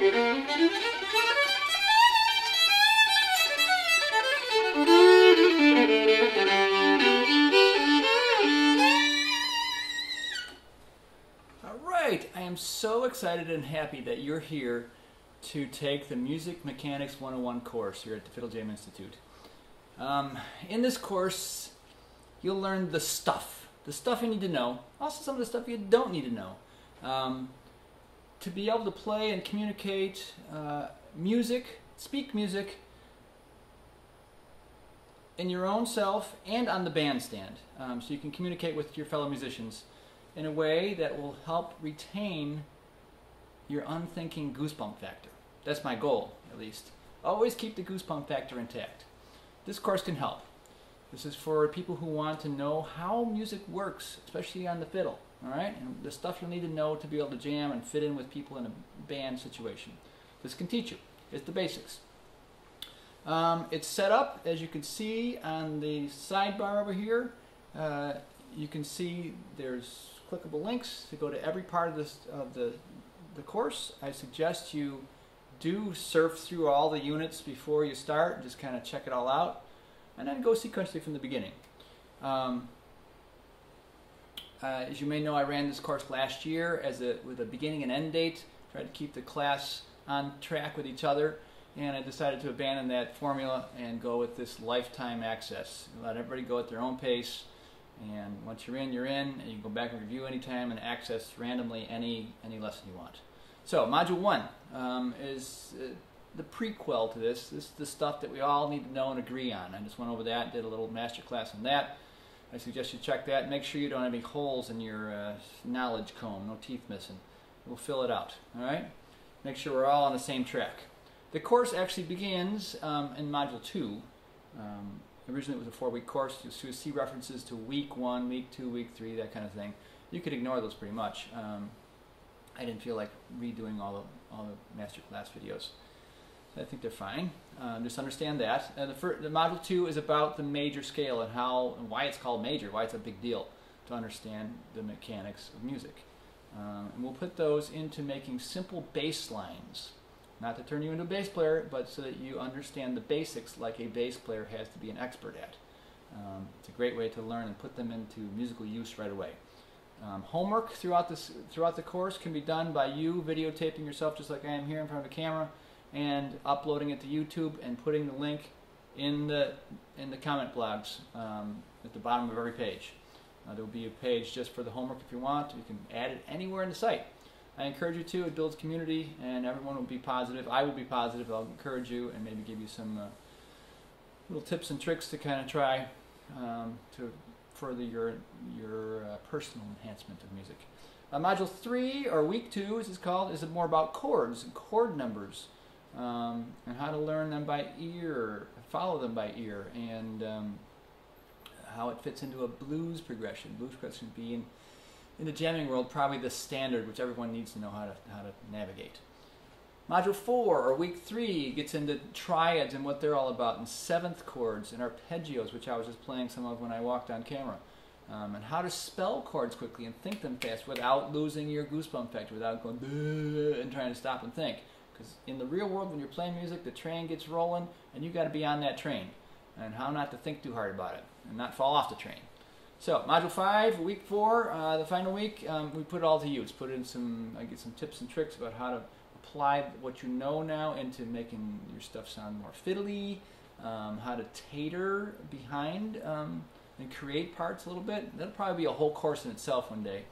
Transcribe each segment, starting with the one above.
I am so excited and happy that you're here to take the Music Mechanics 101 course here at the Fiddle Jam Institute. In this course, you'll learn the stuff you need to know, also some of the stuff you don't need to know. To be able to play and communicate music, speak music in your own self and on the bandstand, so you can communicate with your fellow musicians in a way that will help retain your unthinking goosebump factor. That's my goal, at least. Always keep the goosebump factor intact. This course can help. This is for people who want to know how music works, especially on the fiddle, all right? And the stuff you'll need to know to be able to jam and fit in with people in a band situation. This can teach you. It's the basics. It's set up, as you can see on the sidebar over here. You can see there's clickable links to go to every part of the course. I suggest you do surf through all the units before you start, just kind of check it all out, and then go sequentially from the beginning. As you may know, I ran this course last year with a beginning and end date, tried to keep the class on track with each other, and I decided to abandon that formula and go with this lifetime access. Let everybody go at their own pace. And once you're in, and you can go back and review anytime and access randomly any lesson you want. So Module 1 is the prequel to this. This is the stuff that we all need to know and agree on. I just went over that, did a little master class on that. I suggest you check that. Make sure you don't have any holes in your knowledge comb, no teeth missing. We'll fill it out, all right? Make sure we're all on the same track. The course actually begins in Module 2. Originally it was a 4-week course. You'll see references to week 1, week 2, week 3, that kind of thing. You could ignore those pretty much. I didn't feel like redoing all the master class videos. So I think they're fine. Just understand that. The Module 2 is about the major scale and why it's called major, why it's a big deal to understand the mechanics of music. And we'll put those into making simple bass lines. Not to turn you into a bass player, but so that you understand the basics like a bass player has to be an expert at. It's a great way to learn and put them into musical use right away. Homework throughout the course can be done by you videotaping yourself just like I am here in front of the camera and uploading it to YouTube and putting the link in the comment blogs at the bottom of every page. There will be a page just for the homework if you want. You can add it anywhere in the site. I encourage you to. It builds community, and everyone will be positive. I will be positive. I'll encourage you and maybe give you some little tips and tricks to kind of try to further your personal enhancement of music. Module 3, or week 2 as it's called, is more about chords and chord numbers and how to learn them by ear, follow them by ear, and how it fits into a blues progression. Blues progression being in the jamming world, probably the standard which everyone needs to know how to navigate. Module 4, or week 3, gets into triads and what they're all about, and seventh chords and arpeggios, which I was just playing some of when I walked on camera, and how to spell chords quickly and think them fast without losing your goosebump factor, without going and trying to stop and think. Because in the real world, when you're playing music, the train gets rolling, and you got to be on that train, and how not to think too hard about it and not fall off the train. So, Module 5, week 4, the final week, we put it all to use. Put in I get some tips and tricks about how to apply what you know now into making your stuff sound more fiddly, how to tater behind and create parts a little bit. That'll probably be a whole course in itself one day,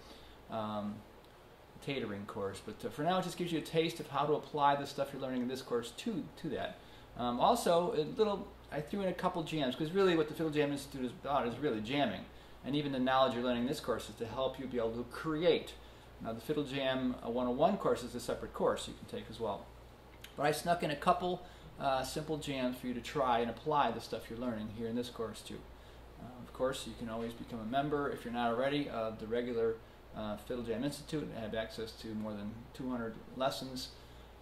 catering course. But for now, it just gives you a taste of how to apply the stuff you're learning in this course to that. Also, I threw in a couple jams, because really what the Fiddle Jam Institute is about is really jamming. And even the knowledge you're learning in this course is to help you be able to create. Now the Fiddle Jam 101 course is a separate course you can take as well. But I snuck in a couple simple jams for you to try and apply the stuff you're learning here in this course too. Of course, you can always become a member, if you're not already, of the regular Fiddle Jam Institute and have access to more than 200 lessons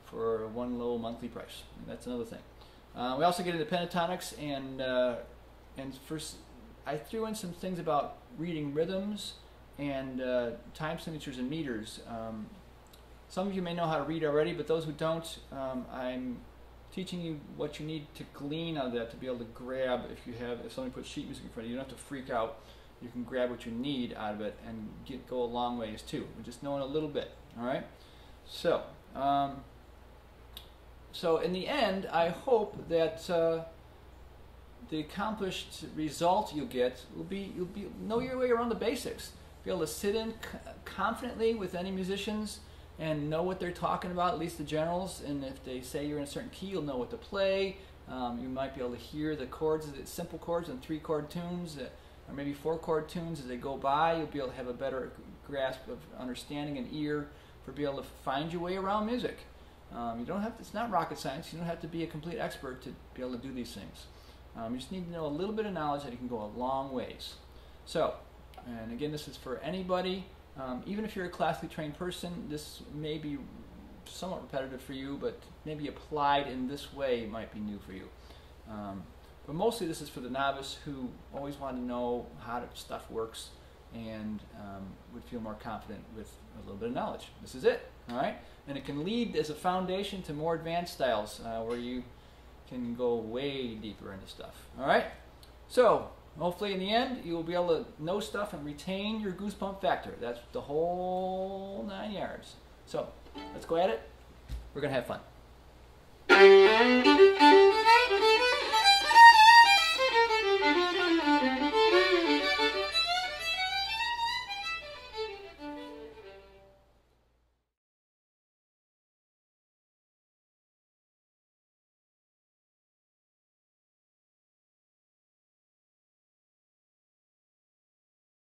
for one low monthly price. And that's another thing. We also get into pentatonics, and first I threw in some things about reading rhythms and time signatures and meters. Some of you may know how to read already, but those who don't, I'm teaching you what you need to glean out of that to be able to grab. If somebody puts sheet music in front of you, you don't have to freak out. You can grab what you need out of it and go a long ways too. Just knowing a little bit. All right. So, so in the end, I hope that the accomplished result you'll get will be you'll know your way around the basics. Be able to sit in confidently with any musicians and know what they're talking about, at least the generals, and if they say you're in a certain key, you'll know what to play. You might be able to hear the chords, simple chords and 3-chord tunes, or maybe 4-chord tunes as they go by. You'll be able to have a better grasp of understanding and ear for being able to find your way around music. You don't have to, it's not rocket science. You don't have to be a complete expert to be able to do these things. You just need to know a little bit of knowledge that you can go a long ways. So, and again, this is for anybody. Even if you're a classically trained person, this may be somewhat repetitive for you, but maybe applied in this way might be new for you. But mostly this is for the novice who always want to know how stuff works and would feel more confident with a little bit of knowledge. This is it, all right? And it can lead as a foundation to more advanced styles where you can go way deeper into stuff, all right? So, hopefully in the end, you will be able to know stuff and retain your goosebump factor. That's the whole 9 yards. So, let's go at it. We're going to have fun.